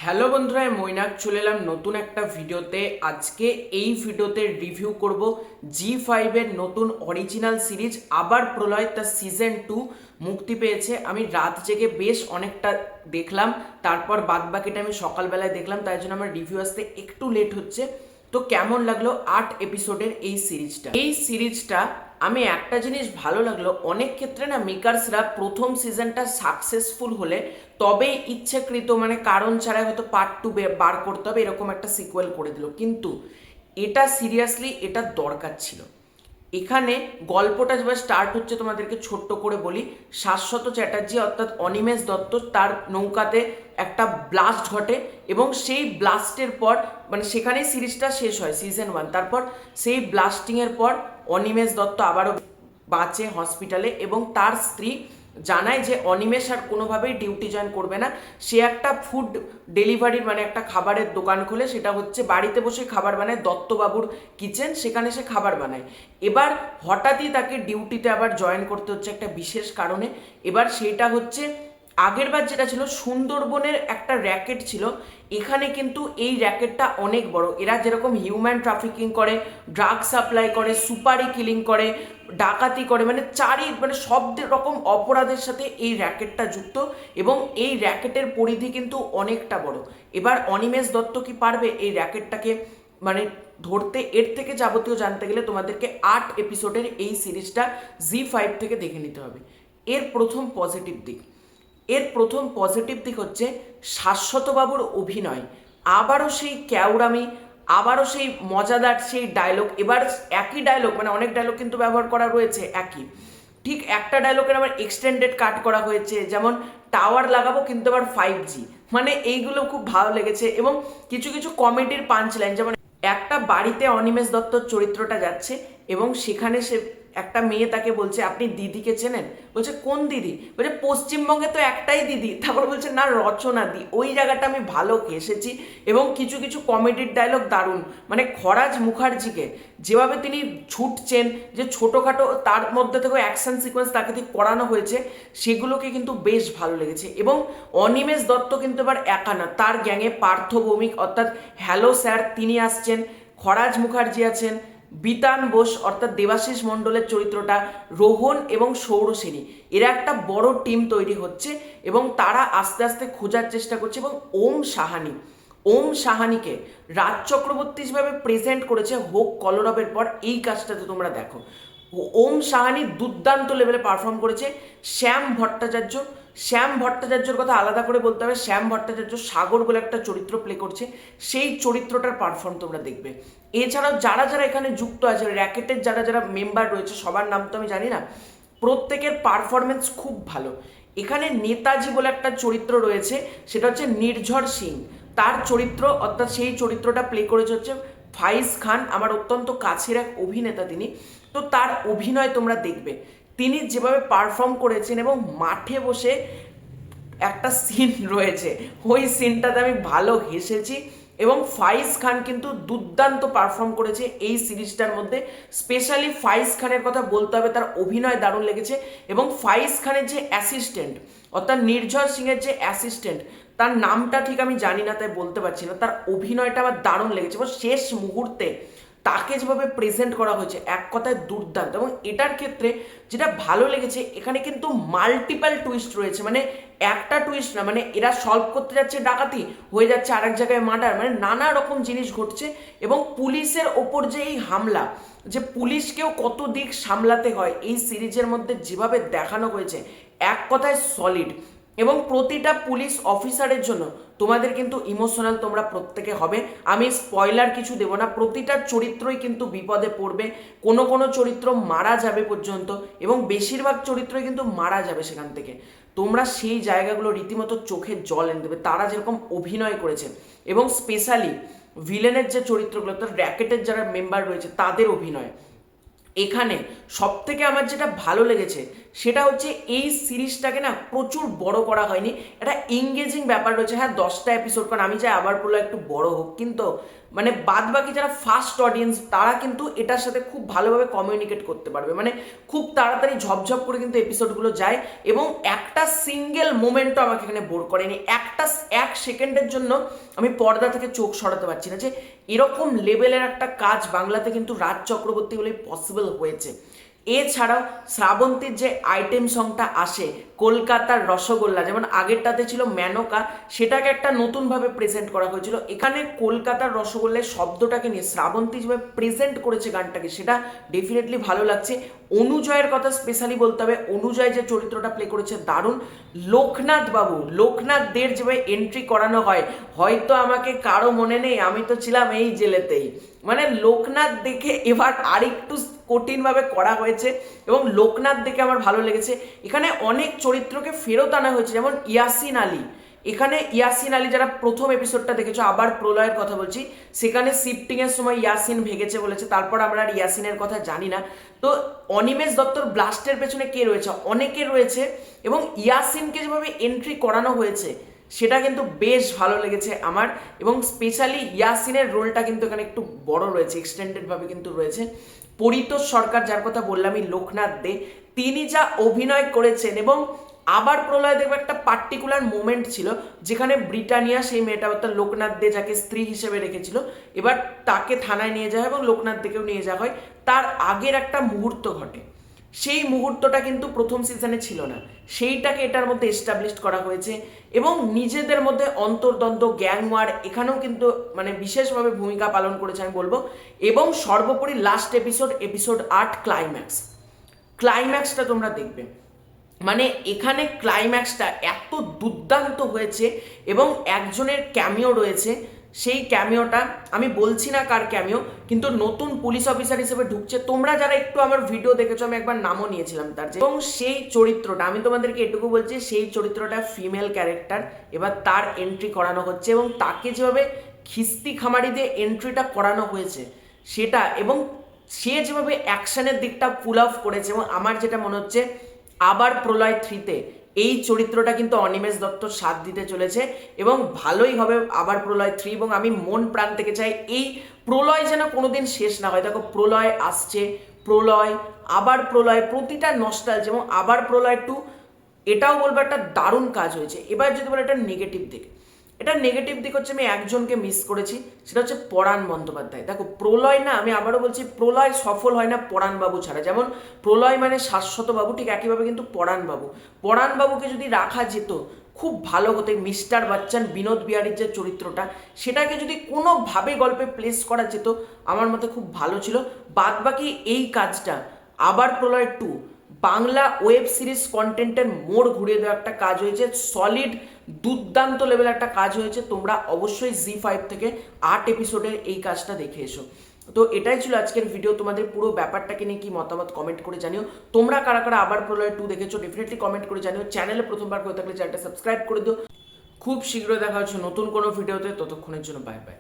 Hello বন্ধুরা, মৈনাক চলে এলাম নতুন একটা ভিডিওতে। আজকে এই ভিডিওতে রিভিউ করব জি5 এর নতুন অরিজিনাল সিরিজ আবার প্রলয়, তার সিজন 2 মুক্তি পেয়েছে। আমি রাত জেগে বেশ অনেকটা দেখলাম, তারপর বাদবাকিটা আমি সকালবেলায় দেখলাম, তাই জন্য আমার রিভিউ আসতে একটু লেট হচ্ছে। তো কেমন লাগলো 8 এপিসোডের এই সিরিজটা আমি একটা জিনিস ভালো লাগলো, অনেক ক্ষেত্রে না মেকার্সরা প্রথম সিজনটা সাকসেসফুল হলে তবেই ইচ্ছাকৃত মানে কারণ ছাড়া হয়তো পার্ট 2 বার করতে হবে, এরকম একটা সিকুয়েল করে দিল। কিন্তু এটা সিরিয়াসলি এটা দরকার ছিল। এখানে গল্পটা যেভাবে স্টার্ট হচ্ছে তোমাদেরকে ছোট্ট করে বলি। শাশ্বত চ্যাটার্জি অর্থাৎ অনিমেষ দত্ত, তার নৌকাতে একটা ব্লাস্ট ঘটে এবং সেই ব্লাস্টের পর মানে সেখানেই সিরিজটা শেষ হয় সিজন 1। তারপর সেই ব্লাস্টিংয়ের পর অনিমেষ দত্ত আবারও বাঁচে হসপিটালে এবং তার স্ত্রী জানায় যে অনিমেষ আর কোনোভাবেই ডিউটি জয়েন করবে না। সে একটা ফুড ডেলিভারির মানে একটা খাবারের দোকান খোলে, সেটা হচ্ছে বাড়িতে বসে খাবার বানায়, দত্তবাবুর কিচেন, সেখানে সে খাবার বানায়। এবার হঠাৎই তাকে ডিউটিতে আবার জয়েন করতে হচ্ছে একটা বিশেষ কারণে। এবার সেটা হচ্ছে আগেরবার যেটা ছিল সুন্দরবনের একটা র্যাকেট ছিল, এখানে কিন্তু এই র্যাকেটটা অনেক বড়। এরা যেরকম হিউম্যান ট্রাফিকিং করে, ড্রাগ সাপ্লাই করে, সুপারি কিলিং করে, ডাকাতি করে, মানে মানে সব রকম অপরাধের সাথে এই র্যাকেটটা যুক্ত এবং এই র্যাকেটের পরিধি কিন্তু অনেকটা বড়। এবার অনিমেষ দত্ত কি পারবে এই র্যাকেটটাকে মানে ধরতে? এর থেকে যাবতীয় জানতে গেলে তোমাদেরকে 8 এপিসোডের এই সিরিজটা জি5 থেকে দেখে নিতে হবে। এর প্রথম পজিটিভ দিক হচ্ছে শাশ্বতবাবুর অভিনয়। আবারও সেই ক্যাউরামি, আবারও সেই মজাদার সেই ডায়লগ। এবার একই ডায়লগ মানে অনেক ডায়লগ কিন্তু ব্যবহার করা রয়েছে একই, ঠিক একটা ডায়লগের আবার এক্সটেন্ডেড কাট করা হয়েছে, যেমন টাওয়ার লাগাবো কিন্তু আবার 5G, মানে এইগুলো খুব ভালো লেগেছে। এবং কিছু কিছু কমেডির পাঞ্চ লাইন, যেমন একটা বাড়িতে অনিমেষ দত্তর চরিত্রটা যাচ্ছে এবং সেখানে সে একটা মেয়ে তাকে বলছে আপনি দিদিকে চেনেন? বলছে কোন দিদি? বলছে পশ্চিমবঙ্গে তো একটাই দিদি। তারপর বলছে না, রচনা দি। ওই জায়গাটা আমি ভালো হেসেছি। এবং কিছু কিছু কমেডির ডায়লগ দারুণ, মানে খরাজ মুখার্জিকে যেভাবে তিনি ছুটছেন, যে ছোটোখাটো তার মধ্যে থেকেও অ্যাকশন সিকোয়েন্স তাকে ঠিক করানো হয়েছে, সেগুলোকে কিন্তু বেশ ভালো লেগেছে। এবং অনিমেষ দত্ত কিন্তু এবার একা না, তার গ্যাংয়ে পার্থ ভৌমিক অর্থাৎ হ্যালো স্যার তিনি আসছেন, খরাজ মুখার্জি আছেন, বিতান বোস অর্থাৎ দেবাশিস মণ্ডলের চরিত্রটা, রোহন এবং সৌরসেনী, এরা একটা বড় টিম তৈরি হচ্ছে এবং তারা আস্তে আস্তে খোঁজার চেষ্টা করছে। এবং ওম সাহানিকে রাজ চক্রবর্তী যেভাবে প্রেজেন্ট করেছে হোক কলরবের পর, এই কাজটাতে তোমরা দেখো ওম সাহানি দুর্দান্ত লেভেলে পারফর্ম করেছে। শ্যাম ভট্টাচার্যর কথা আলাদা করে বলতে হবে। শ্যাম ভট্টাচার্য সাগর বলে একটা চরিত্র প্লে করছে, সেই চরিত্রটার পারফর্ম তোমরা দেখবে। এছাড়াও যারা যারা এখানে যুক্ত আছে, র্যাকেটের যারা যারা মেম্বার রয়েছে, সবার নাম তো আমি জানি না, প্রত্যেকের পারফরমেন্স খুব ভালো। এখানে নেতাজি বলে একটা চরিত্র রয়েছে, সেটা হচ্ছে নির্ঝর সিং, তার চরিত্র অর্থাৎ সেই চরিত্রটা প্লে করেছে হচ্ছে ফাইজ খান, আমার অত্যন্ত কাছের এক অভিনেতা তিনি। তো তার অভিনয় তোমরা দেখবে, তিনি যেভাবে পারফর্ম করেছেন। এবং মাঠে বসে একটা সিন রয়েছে, ওই সিনটাতে আমি ভালো হেসেছি। এবং ফাইজ খান কিন্তু দুর্দান্ত পারফর্ম করেছে এই সিরিজটার মধ্যে। স্পেশালি ফাইজ খানের কথা বলতে হবে, তার অভিনয় দারুণ লেগেছে। এবং ফাইজ খানের যে অ্যাসিস্ট্যান্ট অর্থাৎ নির্ঝর সিংয়ের যে অ্যাসিস্ট্যান্ট, তার নামটা ঠিক আমি জানি না তাই বলতে পারছি না, তার অভিনয়টা আমার দারুণ লেগেছে। এবং শেষ মুহূর্তে তাকে যেভাবে প্রেজেন্ট করা হয়েছে, এক কথায় দুর্দান্ত। এবং এটার ক্ষেত্রে যেটা ভালো লেগেছে, এখানে কিন্তু মাল্টিপাল টুইস্ট রয়েছে, মানে একটা টুইস্ট না, মানে এরা সলভ করতে যাচ্ছে ডাকাতি, হয়ে যাচ্ছে আরেক জায়গায় মার্ডার, মানে নানা রকম জিনিস ঘটছে। এবং পুলিশের ওপর যে এই হামলা, যে পুলিশকেও কত দিক সামলাতে হয়, এই সিরিজের মধ্যে যেভাবে দেখানো হয়েছে, এক কথায় সলিড। এবং প্রতিটা পুলিশ অফিসারের জন্য তোমাদের কিন্তু ইমোশনাল তোমরা প্রত্যেকে হবে। আমি স্পয়লার কিছু দেবো না, প্রতিটা চরিত্রই কিন্তু বিপদে পড়বে, কোনো কোনো চরিত্র মারা যাবে পর্যন্ত, এবং বেশিরভাগ চরিত্রই কিন্তু মারা যাবে সেখান থেকে। তোমরা সেই জায়গাগুলো রীতিমতো চোখে জল এনে দেবে, তারা যেরকম অভিনয় করেছে। এবং স্পেশালি ভিলেনের যে চরিত্রগুলো, তার র্যাকেটের যারা মেম্বার রয়েছে তাদের অভিনয়। এখানে সব থেকে আমার যেটা ভালো লেগেছে, সেটা হচ্ছে এই সিরিজটাকে না প্রচুর বড় করা হয়নি, একটা এঙ্গেজিং ব্যাপার রয়েছে। হ্যাঁ 10টা এপিসোড, কারণ আমি চাই আবার প্রলয় একটু বড় হোক, কিন্তু মানে বাদ বাকি যারা ফার্স্ট অডিয়েন্স তারা কিন্তু এটার সাথে খুব ভালোভাবে কমিউনিকেট করতে পারবে, মানে খুব তাড়াতাড়ি ঝপঝপ করে কিন্তু এপিসোডগুলো যায় এবং একটা সিঙ্গেল মোমেন্টও আমাকে এখানে বোর করেনি। এক সেকেন্ডের জন্য আমি পর্দা থেকে চোখ সরাতে পারছি না যে এরকম লেভেলের একটা কাজ বাংলাতে কিন্তু রাজ চক্রবর্তী বলেই পসিবল হয়েছে। এছাড়াও শ্রাবন্তীর যে আইটেম সংটা আসে কলকাতার রসগোল্লা, যেমন আগেরটাতে ছিল মেনকা, সেটাকে একটা নতুনভাবে প্রেজেন্ট করা হয়েছিল। এখানে কলকাতার রসগোল্লার শব্দটাকে নিয়ে শ্রাবন্তী যেভাবে প্রেজেন্ট করেছে গানটাকে, সেটা ডেফিনেটলি ভালো লাগছে। অনুজয়ের কথা স্পেশালি বলতে হবে, অনুজয় যে চরিত্রটা প্লে করেছে দারুণ। লোকনাথ দের যেভাবে এন্ট্রি করানো হয়, হয়তো আমাকে কারো মনে নেই, আমি তো ছিলাম এই জেলেতেই, মানে লোকনাথ দেখে এবার আরেকটু কঠিনভাবে করা হয়েছে এবং লোকনাথ দেখে আমার ভালো লেগেছে। এখানে অনেক চরিত্রকে ফেরত আনা হয়েছে, যেমন ইয়াসিন আলী। এখানে ইয়াসিন আলী, যারা প্রথম এপিসোডটা দেখেছো, আবার প্রলয়ের কথা বলছি, সেখানে শিফটিং এর সময় ইয়াসিন ভেগেছে বলেছে, তারপর আমরা আর ইয়াসিনের কথা জানি না। তো অনিমেষ দত্তর ব্লাস্টের পেছনে কে রয়েছে, অনেকে রয়েছে, এবং ইয়াসিনকে যেভাবে এন্ট্রি করানো হয়েছে সেটা কিন্তু বেশ ভালো লেগেছে আমার। এবং স্পেশালি ইয়াসিনের রোলটা কিন্তু এখানে একটু বড় রয়েছে, এক্সটেন্ডেড ভাবে কিন্তু রয়েছে। পরিতোষ সরকার, যার কথা বললামই, লোকনাথ দে, তিনি যা অভিনয় করেছেন। এবং আবার প্রলয় দেখবে একটা পার্টিকুলার মোমেন্ট ছিল যেখানে ব্রিটানিয়া, সেই মেয়েটা অর্থাৎ লোকনাথ দে যাকে স্ত্রী হিসেবে রেখেছিল, এবার তাকে থানায় নিয়ে যাওয়া হয় এবং লোকনাথ দেকেও নিয়ে যাওয়া হয়। তার আগের একটা মুহূর্ত ঘটে, সেই মুহূর্তটা কিন্তু প্রথম সিজনে ছিল না, সেইটাকে এটার মধ্যে এস্টাবলিশ করা হয়েছে। এবং নিজেদের মধ্যে অন্তর্দ্বন্দ্ব, গ্যাংওয়ার এখানেও কিন্তু মানে বিশেষভাবে ভূমিকা পালন করেছে আমি বলবো। এবং সর্বোপরি লাস্ট এপিসোড 8 ক্লাইম্যাক্সটা তোমরা দেখবে, মানে এখানে ক্লাইম্যাক্সটা এত দুর্দান্ত হয়েছে। এবং একজনের ক্যামিও রয়েছে, সেই ক্যামিওটা আমি বলছি না কার ক্যামিও, কিন্তু নতুন পুলিশ অফিসার হিসেবে ঢুকছে। তোমরা যারা একটু আমার ভিডিও দেখেছো, আমি একবার নামও নিয়েছিলাম তার, এবং সেই চরিত্রটা আমি তোমাদেরকে এটুকু বলছি, সেই চরিত্রটা ফিমেল ক্যারেক্টার, এবার তার এন্ট্রি করানো হচ্ছে এবং তাকে যেভাবে খিস্তি খামারি দিয়ে এন্ট্রিটা করানো হয়েছে সেটা, এবং সে যেভাবে অ্যাকশনের দিকটা পুল অফ করেছে, এবং আমার যেটা মনে হচ্ছে আবার প্রলয় 3-তে এই চরিত্রটা কিন্তু অনিমেষ দত্ত সাথ দিতে চলেছে এবং ভালোই হবে আবার প্রলয় 3। এবং আমি মন প্রাণ থেকে চাই এই প্রলয় যেন কোনোদিন শেষ না হয়। দেখো প্রলয় আসছে, আবার প্রলয়, প্রতিটা নস্টালজি, এবং আবার প্রলয় 2, এটাও বলবো একটা দারুণ কাজ হয়েছে। এবার যদি বলো এটা নেগেটিভ দিক, এটার নেগেটিভ দিক হচ্ছে আমি একজনকে মিস করেছি, সেটা হচ্ছে পরাণ বন্দ্যোপাধ্যায়। দেখো প্রলয় না, আমি আবারও বলছি, প্রলয় সফল হয় না পরাণবাবু ছাড়া। যেমন প্রলয় মানে শাশ্বত বাবু, ঠিক একইভাবে কিন্তু পরাণবাবুকে যদি রাখা যেত খুব ভালো হতো। মিস্টার বচ্চন, বিনোদ বিহারীর যে চরিত্রটা, সেটাকে যদি কোনোভাবে গল্পে প্লেস করা যেত আমার মতে খুব ভালো ছিল। বাদ বাকি এই কাজটা আবার প্রলয় 2 বাংলা ওয়েব সিরিজ কন্টেন্টের মোড় ঘুরিয়ে দেওয়া একটা কাজ হয়েছে, সলিড দুর্দান্ত লেভেল একটা কাজ হয়েছে। তোমরা অবশ্যই জি5 থেকে 8 এপিসোডের এই কাজটা দেখে এসো। তো এটাই ছিল আজকের ভিডিও। তোমাদের পুরো ব্যাপারটাকে নিয়ে কি মতামত কমেন্ট করে জানিও। তোমরা কারা কারা আবার প্রলয় 2 দেখেছো ডেফিনেটলি কমেন্ট করে জানিও। চ্যানেলে প্রথমবার হয়ে থাকলে চ্যানেলটা সাবস্ক্রাইব করে দিও। খুব শীঘ্রই দেখা হচ্ছে নতুন কোনো ভিডিওতে, ততক্ষণের জন্য বাই বাই।